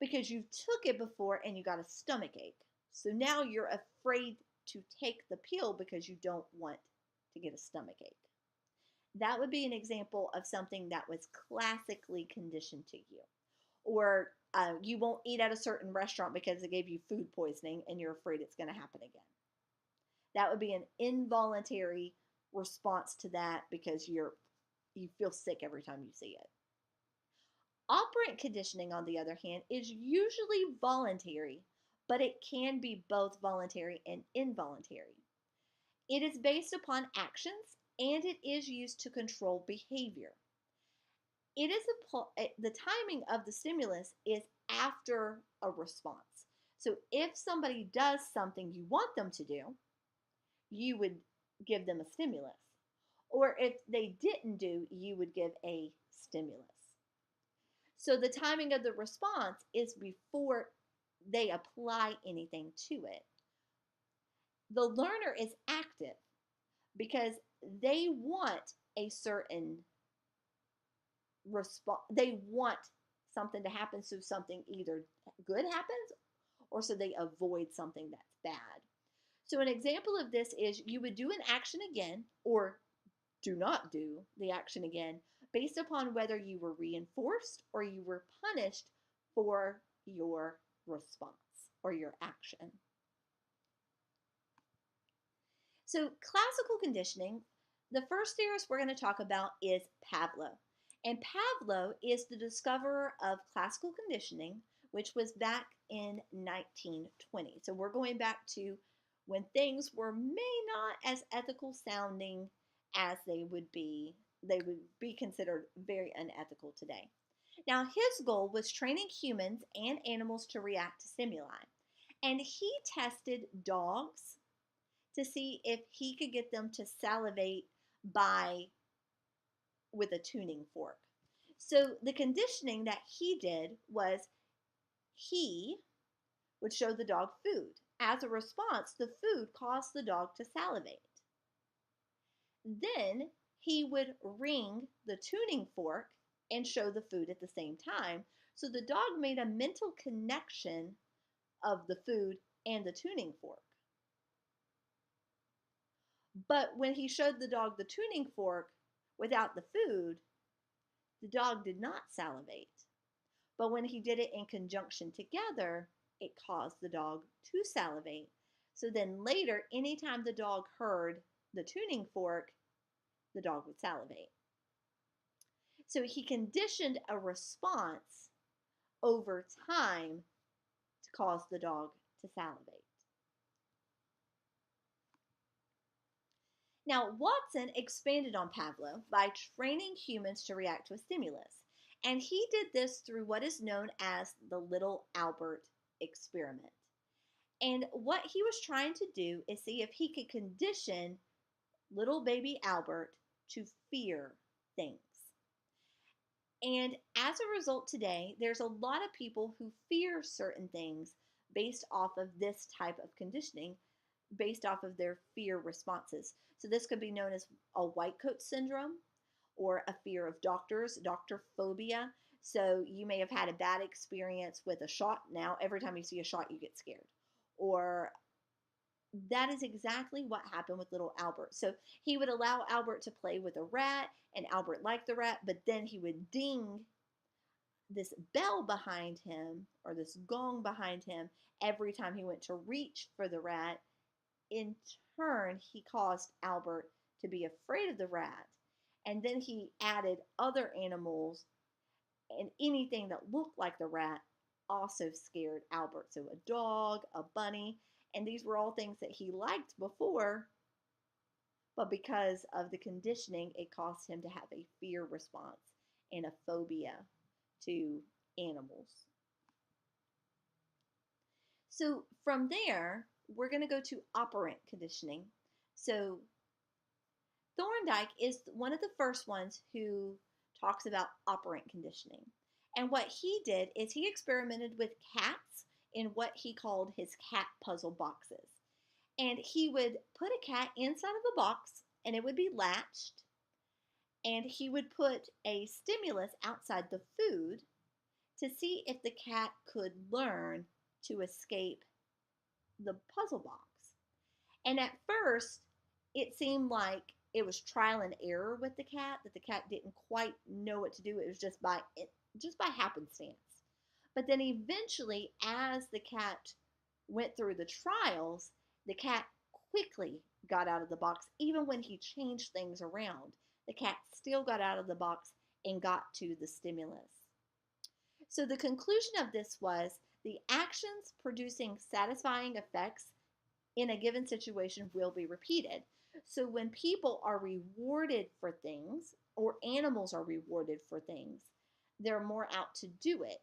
because you took it before and you got a stomach ache. So now you're afraid to take the pill because you don't want to get a stomach ache. That would be an example of something that was classically conditioned to you. Or you won't eat at a certain restaurant because it gave you food poisoning and you're afraid it's going to happen again. That would be an involuntary response to that because you feel sick every time you see it. Operant conditioning, on the other hand, is usually voluntary, but it can be both voluntary and involuntary. It is based upon actions and it is used to control behavior. It is the timing of the stimulus is after a response. So if somebody does something you want them to do, you would give them a stimulus. Or if they didn't do, you would give a stimulus. So the timing of the response is before they apply anything to it. The learner is active because they want a certain response. They want something to happen so something either good happens or so they avoid something that's bad. So an example of this is you would do an action again or do not do the action again based upon whether you were reinforced or you were punished for your response or your action. So classical conditioning, the first theorist we're going to talk about is Pavlov. And Pavlov is the discoverer of classical conditioning, which was back in 1920. So we're going back to when things were may not as ethical sounding as they would be considered very unethical today. Now, his goal was training humans and animals to react to stimuli. And he tested dogs to see if he could get them to salivate by with a tuning fork. So the conditioning that he did was he would show the dog food. As a response, the food caused the dog to salivate. Then he would ring the tuning fork and show the food at the same time. So the dog made a mental connection of the food and the tuning fork. But when he showed the dog the tuning fork without the food, the dog did not salivate. But when he did it in conjunction together, it caused the dog to salivate. So then later, anytime the dog heard the tuning fork, the dog would salivate. So he conditioned a response over time to cause the dog to salivate. Now, Watson expanded on Pavlov by training humans to react to a stimulus, and he did this through what is known as the Little Albert experiment. And what he was trying to do is see if he could condition little baby Albert to fear things. And as a result today, there's a lot of people who fear certain things based off of this type of conditioning, based off of their fear responses. So this could be known as a white coat syndrome or a fear of doctors, doctor phobia. So you may have had a bad experience with a shot. Now every time you see a shot, you get scared. Or that is exactly what happened with little Albert. So he would allow Albert to play with a rat, and Albert liked the rat, but then he would ding this bell behind him or this gong behind him every time he went to reach for the rat. In turn, he caused Albert to be afraid of the rat. And then he added other animals, and anything that looked like the rat also scared Albert. So a dog, a bunny, and these were all things that he liked before, but because of the conditioning, it caused him to have a fear response and a phobia to animals. So from there, we're going to go to operant conditioning. So Thorndike is one of the first ones who talks about operant conditioning. And what he did is he experimented with cats in what he called his cat puzzle boxes. And he would put a cat inside of a box and it would be latched. And he would put a stimulus outside the food to see if the cat could learn to escape the puzzle box. And at first, it seemed like it was trial and error with the cat, that the cat didn't quite know what to do. It was just by happenstance. But then eventually, as the cat went through the trials, the cat quickly got out of the box. Even when he changed things around, the cat still got out of the box and got to the stimulus. So the conclusion of this was the actions producing satisfying effects in a given situation will be repeated. So when people are rewarded for things, or animals are rewarded for things, they're more out to do it.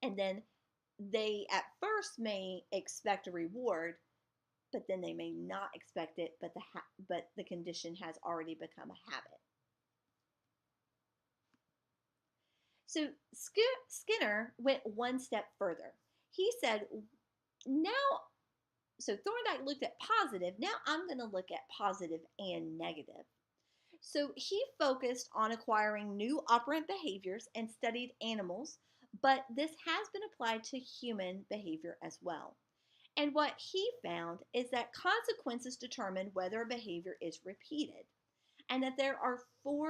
And then they at first may expect a reward, but then they may not expect it, but the condition has already become a habit. So Skinner went one step further. He said, so Thorndike looked at positive. Now I'm going to look at positive and negative. So he focused on acquiring new operant behaviors and studied animals, but this has been applied to human behavior as well. And what he found is that consequences determine whether a behavior is repeated, and that there are 4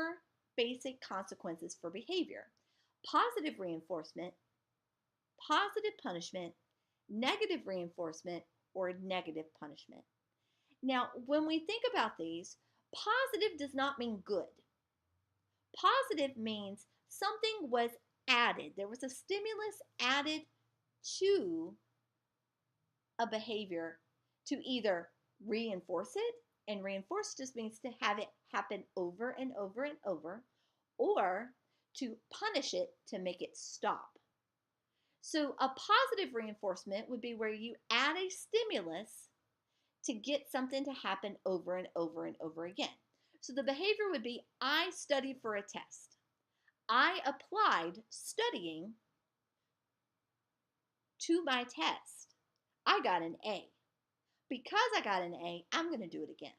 basic consequences for behavior: positive reinforcement, positive punishment, negative reinforcement, or negative punishment. Now, when we think about these, positive does not mean good. Positive means something was added. There was a stimulus added to a behavior to either reinforce it, and reinforce just means to have it happen over and over and over, or to punish it to make it stop. So, a positive reinforcement would be where you add a stimulus to get something to happen over and over and over again. So, the behavior would be I studied for a test. I applied studying to my test. I got an A. Because I got an A, I'm going to do it again.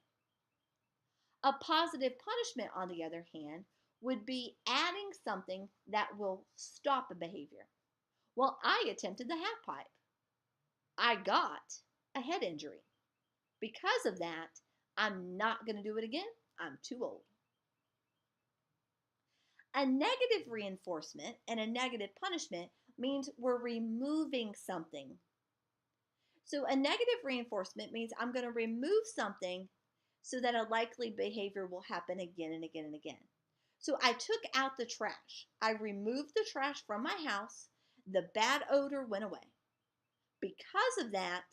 A positive punishment, on the other hand, would be adding something that will stop a behavior. Well, I attempted the half pipe. I got a head injury. Because of that, I'm not going to do it again. I'm too old. A negative reinforcement and a negative punishment means we're removing something. So a negative reinforcement means I'm going to remove something so that a likely behavior will happen again and again and again. So I took out the trash. I removed the trash from my house. The bad odor went away. Because of that,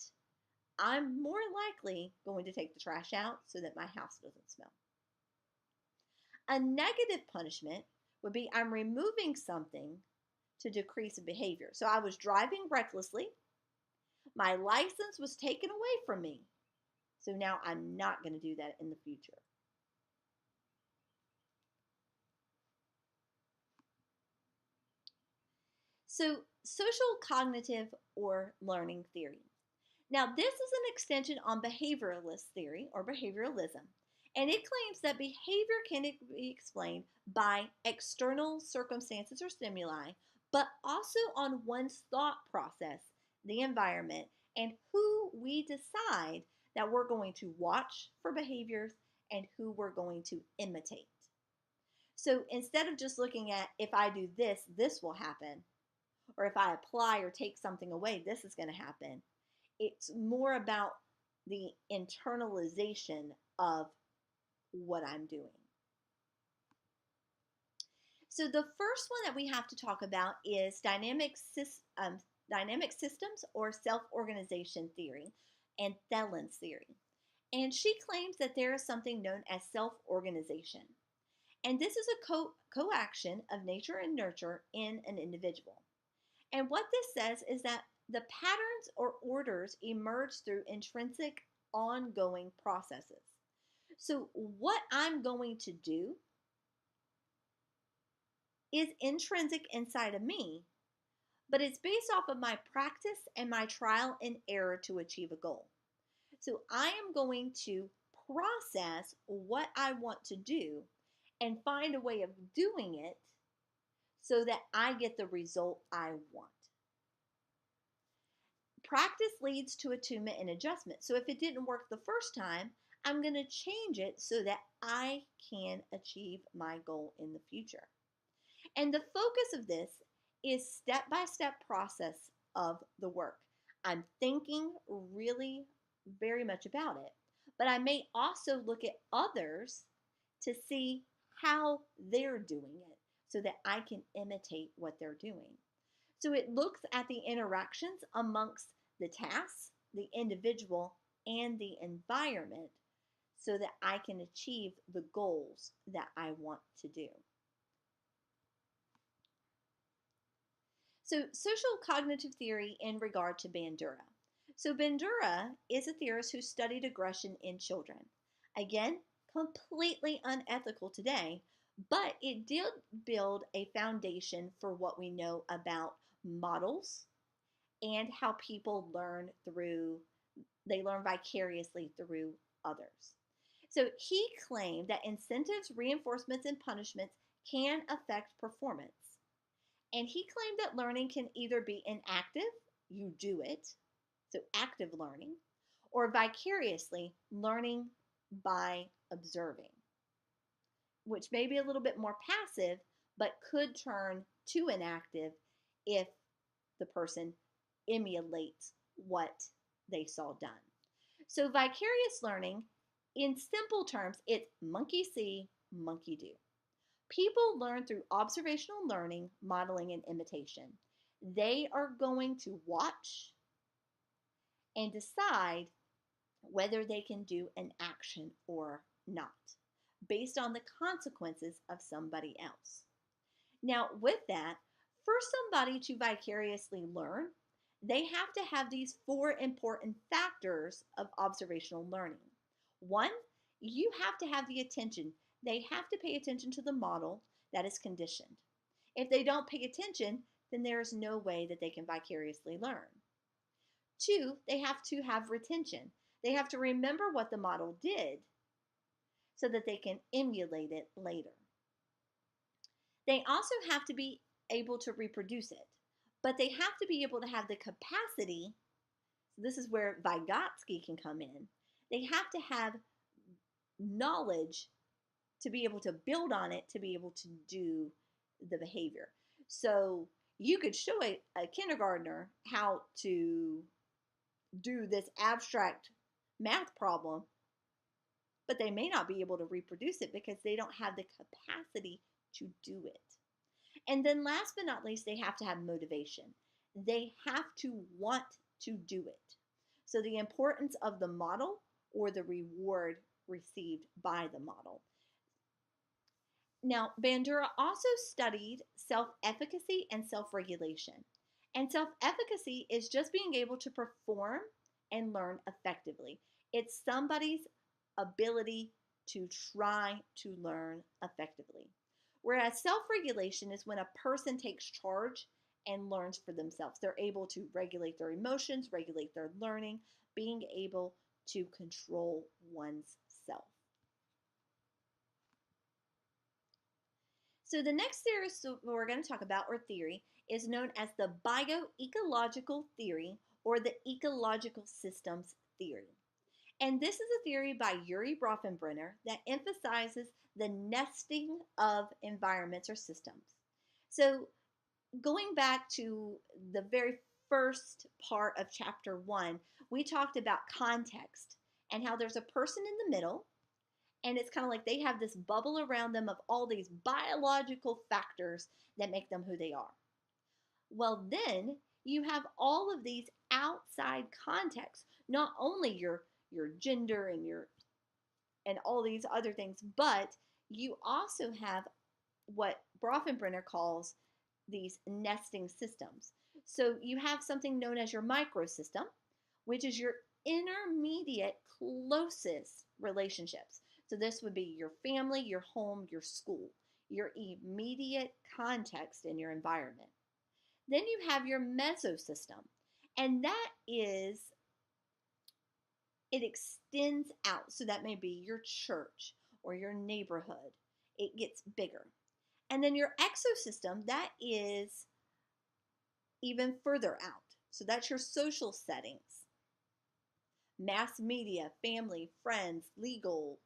I'm more likely going to take the trash out so that my house doesn't smell. A negative punishment would be I'm removing something to decrease a behavior. So I was driving recklessly. My license was taken away from me. So now I'm not going to do that in the future. So, social cognitive or learning theory. Now, this is an extension on behavioralist theory or behavioralism, and it claims that behavior can be explained by external circumstances or stimuli, but also on one's thought process, the environment, and who we decide that we're going to watch for behaviors and who we're going to imitate. So instead of just looking at if I do this, this will happen, or if I apply or take something away, this is going to happen. It's more about the internalization of what I'm doing. So the first one that we have to talk about is dynamic systems or self-organization theory and Thelen's theory. And she claims that there is something known as self-organization. And this is a co-action of nature and nurture in an individual. And what this says is that the patterns or orders emerge through intrinsic ongoing processes. So what I'm going to do is intrinsic inside of me, but it's based off of my practice and my trial and error to achieve a goal. So I am going to process what I want to do and find a way of doing it so that I get the result I want. Practice leads to attunement and adjustment. So if it didn't work the first time, I'm going to change it so that I can achieve my goal in the future. And the focus of this is step-by-step process of the work. I'm thinking really very much about it, but I may also look at others to see how they're doing it so that I can imitate what they're doing. So it looks at the interactions amongst the tasks, the individual, and the environment so that I can achieve the goals that I want to do. So social cognitive theory in regard to Bandura. So Bandura is a theorist who studied aggression in children. Again, completely unethical today, but it did build a foundation for what we know about models and how people learn vicariously through others. So he claimed that incentives, reinforcements, and punishments can affect performance. And he claimed that learning can either be inactive, you do it, so active learning, or vicariously learning by observing, which may be a little bit more passive, but could turn to inactive if the person emulates what they saw done. So vicarious learning, in simple terms, it's monkey see, monkey do. People learn through observational learning, modeling, and imitation. They are going to watch and decide whether they can do an action or not, based on the consequences of somebody else. Now, with that, for somebody to vicariously learn, they have to have these four important factors of observational learning. One, you have to have the attention. They have to pay attention to the model that is conditioned. If they don't pay attention, then there is no way that they can vicariously learn. Two, they have to have retention. They have to remember what the model did so that they can emulate it later. They also have to be able to reproduce it, but they have to be able to have the capacity. So this is where Vygotsky can come in. They have to have knowledge to be able to build on it, to be able to do the behavior. So you could show a kindergartner how to do this abstract math problem, but they may not be able to reproduce it because they don't have the capacity to do it. And then last but not least, they have to have motivation. They have to want to do it. So the importance of the model or the reward received by the model. Now, Bandura also studied self-efficacy and self-regulation. And self-efficacy is just being able to perform and learn effectively. It's somebody's ability to try to learn effectively. Whereas self-regulation is when a person takes charge and learns for themselves. They're able to regulate their emotions, regulate their learning, being able to control one's self. So the next theory we're going to talk about, or theory, is known as the bioecological theory or the ecological systems theory. And this is a theory by Urie Bronfenbrenner that emphasizes the nesting of environments or systems. So going back to the very first part of chapter 1, we talked about context and how there's a person in the middle, and it's kind of like they have this bubble around them of all these biological factors that make them who they are. Well, then you have all of these outside contexts, not only your gender and all these other things, but you also have what Bronfenbrenner calls these nesting systems. So you have something known as your microsystem, which is your intermediate closest relationships. So this would be your family, your home, your school, your immediate context in your environment. Then you have your mesosystem, and that is, it extends out. So that may be your church or your neighborhood. It gets bigger. And then your exosystem, that is even further out. So that's your social settings. Mass media, family, friends, legal.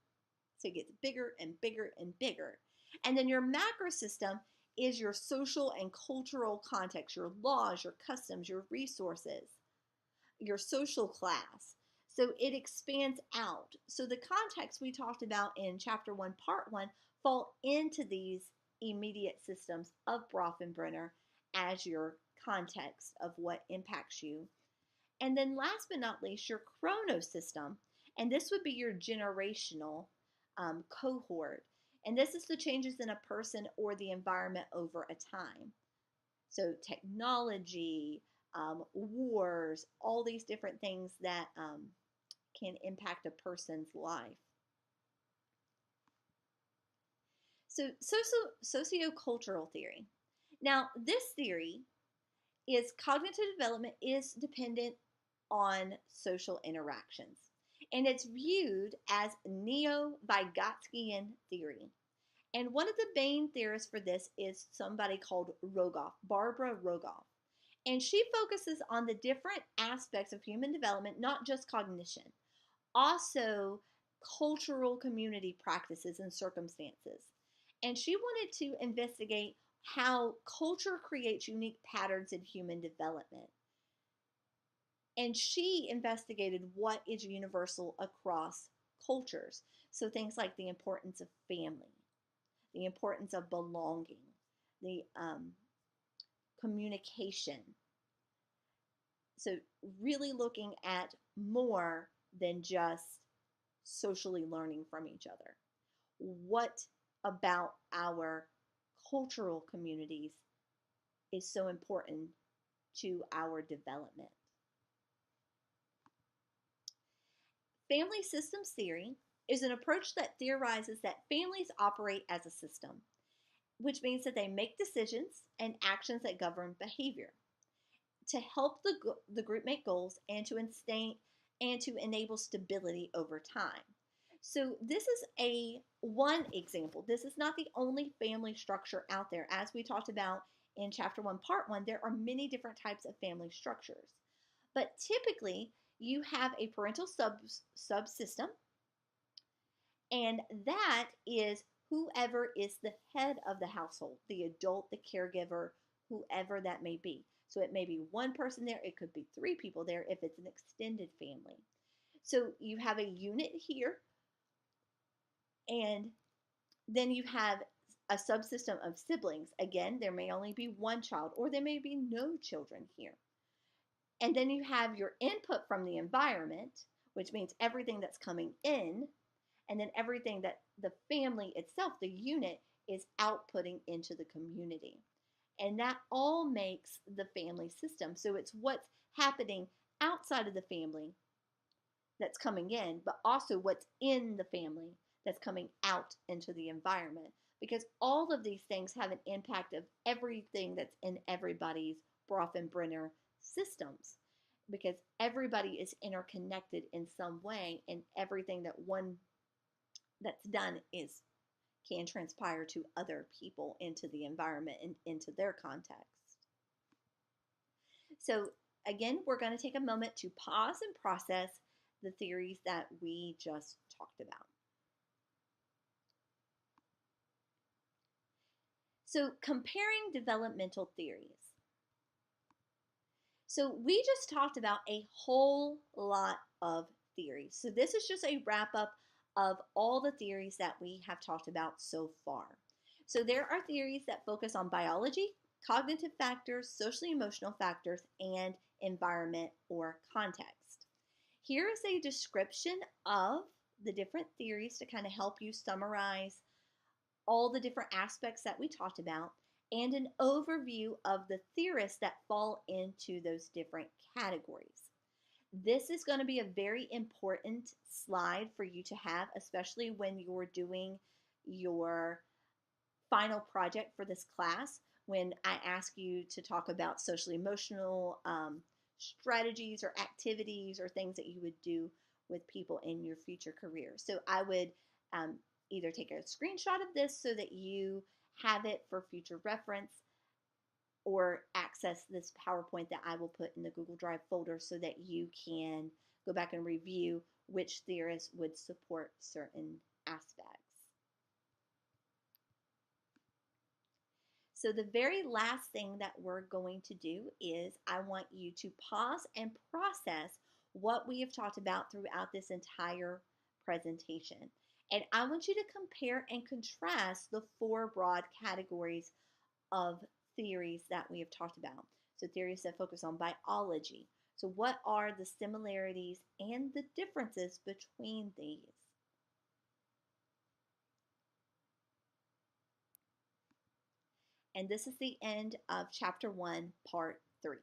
So it gets bigger and bigger and bigger. And then your macro system is your social and cultural context, your laws, your customs, your resources, your social class. So it expands out. So the context we talked about in chapter 1, part 1, fall into these immediate systems of Bronfenbrenner as your context of what impacts you. And then last but not least, your chronosystem, and this would be your generational cohort. And this is the changes in a person or the environment over a time. So technology, wars, all these different things that can impact a person's life. So sociocultural theory. Now, this theory is cognitive development is dependent on social interactions. And it's viewed as neo-Vygotskian theory. And one of the main theorists for this is somebody called Rogoff, Barbara Rogoff. And she focuses on the different aspects of human development, not just cognition, also cultural community practices and circumstances. And she wanted to investigate how culture creates unique patterns in human development. And she investigated what is universal across cultures. So things like the importance of family, the importance of belonging, the communication. So really looking at more than just socially learning from each other? What about our cultural communities is so important to our development? Family systems theory is an approach that theorizes that families operate as a system, which means that they make decisions and actions that govern behavior to help the group make goals and to enable stability over time. So this is a one example. This is not the only family structure out there. As we talked about in chapter 1 part 1, there are many different types of family structures. But typically, you have a parental subsystem, and that is whoever is the head of the household, the adult, the caregiver, whoever that may be. So it may be one person there, it could be three people there if it's an extended family. So you have a unit here, and then you have a subsystem of siblings. Again, there may only be one child, or there may be no children here. And then you have your input from the environment, which means everything that's coming in, and then everything that the family itself, the unit, is outputting into the community. And that all makes the family system. So it's what's happening outside of the family that's coming in, but also what's in the family that's coming out into the environment. Because all of these things have an impact of everything that's in everybody's Bronfenbrenner systems. Because everybody is interconnected in some way, and everything that's done can transpire to other people into the environment and into their context. So again, we're going to take a moment to pause and process the theories that we just talked about. So comparing developmental theories. So we just talked about a whole lot of theories. So this is just a wrap up of all the theories that we have talked about so far. So there are theories that focus on biology, cognitive factors, socially emotional factors, and environment or context. Here is a description of the different theories to kind of help you summarize all the different aspects that we talked about, and an overview of the theorists that fall into those different categories. This is going to be a very important slide for you to have, especially when you're doing your final project for this class, when I ask you to talk about social emotional strategies or activities or things that you would do with people in your future career. So I would either take a screenshot of this so that you have it for future reference, or access this PowerPoint that I will put in the Google Drive folder so that you can go back and review which theorists would support certain aspects. So the very last thing that we're going to do is I want you to pause and process what we have talked about throughout this entire presentation. And I want you to compare and contrast the four broad categories of theories that we have talked about. So theories that focus on biology. So what are the similarities and the differences between these? And this is the end of chapter 1, part 3.